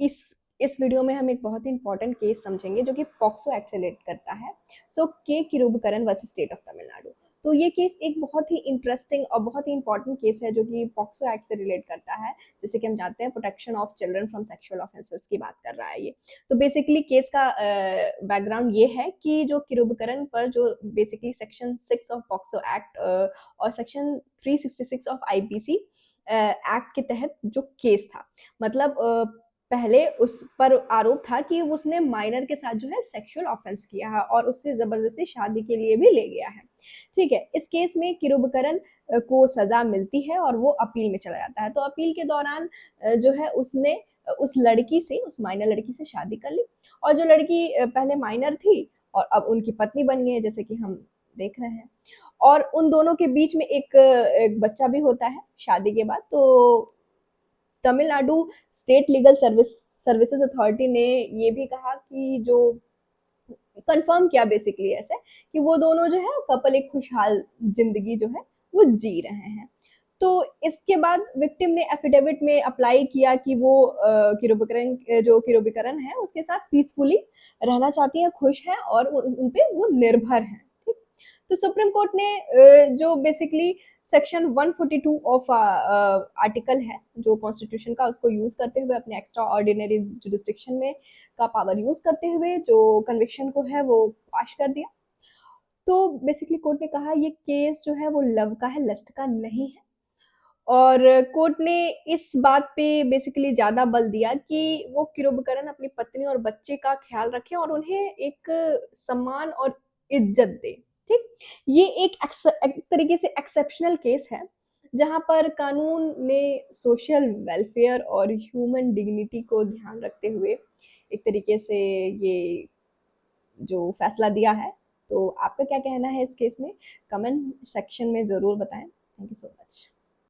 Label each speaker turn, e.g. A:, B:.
A: इस वीडियो में हम एक बहुत ही इंपॉर्टेंट केस समझेंगे जो कि पॉक्सो एक्ट से रिलेट करता है। सो के किरुबकरन वर्सेस स्टेट ऑफ तमिलनाडु। तो ये केस एक बहुत ही इंटरेस्टिंग और बहुत ही इंपॉर्टेंट केस है जो कि पॉक्सो एक्ट से रिलेट करता है। जैसे कि हम जानते हैं protection of children from sexual offences की बात कर रहा है ये। तो बेसिकली केस का बैकग्राउंड ये है कि जो किरुबकरन पर जो basically section 6 of POCSO act और सेक्शन 366 ऑफ आईपीसी एक्ट के तहत जो केस था, मतलब पहले उस पर आरोप था कि उसने माइनर के साथ जो है सेक्सुअल ऑफेंस किया है और उससे जबरदस्ती शादी के लिए भी ले गया है। ठीक है, इस केस में किरुबकरन को सजा मिलती है और वो अपील में चला जाता है। तो अपील के दौरान जो है उसने उस लड़की से, उस माइनर लड़की से शादी कर ली और जो लड़की पहले माइनर थी और अब उनकी पत्नी बन गई है, जैसे कि हम देख रहे हैं। और उन दोनों के बीच में एक बच्चा भी होता है शादी के बाद। तो Tamil Nadu state legal services authority ने ये भी कहा कि जो कंफर्म किया बेसिकली ऐसे कि वो दोनों जो है कपल एक खुशहाल जिंदगी जो है वो जी रहे हैं। तो इसके बाद विक्टिम ने एफिडेविट में अप्लाई किया कि वो किरुबकरन है उसके साथ पीसफुली रहना चाहती हैं, खुश हैं और उन पे वो निर्भर हैं। ठीक। तो सुप्रीम कोर्ट ने जो बेसिकली सेक्शन 142 ऑफ आर्टिकल है जो कॉन्स्टिट्यूशन का, उसको यूज करते हुए अपने एक्स्ट्रा ऑर्डिनरी जुडिस्टिक्शन में का पावर यूज करते हुए जो कन्विक्शन को है वो पाश कर दिया। तो बेसिकली कोर्ट ने कहा ये केस जो है वो लव का है, लस्ट का नहीं है। और कोर्ट ने इस बात पे बेसिकली ज्यादा बल दिया कि वो किरुबकरन अपनी पत्नी और बच्चे का ख्याल रखें और उन्हें एक सम्मान और इज्जत दे। ठीक। ये एक तरीके से एक्सेप्शनल केस है जहां पर कानून ने सोशल वेलफेयर और ह्यूमन डिग्निटी को ध्यान रखते हुए एक तरीके से ये जो फैसला दिया है। तो आपका क्या कहना है इस केस में? कमेंट सेक्शन में ज़रूर बताएं। Thank you so much.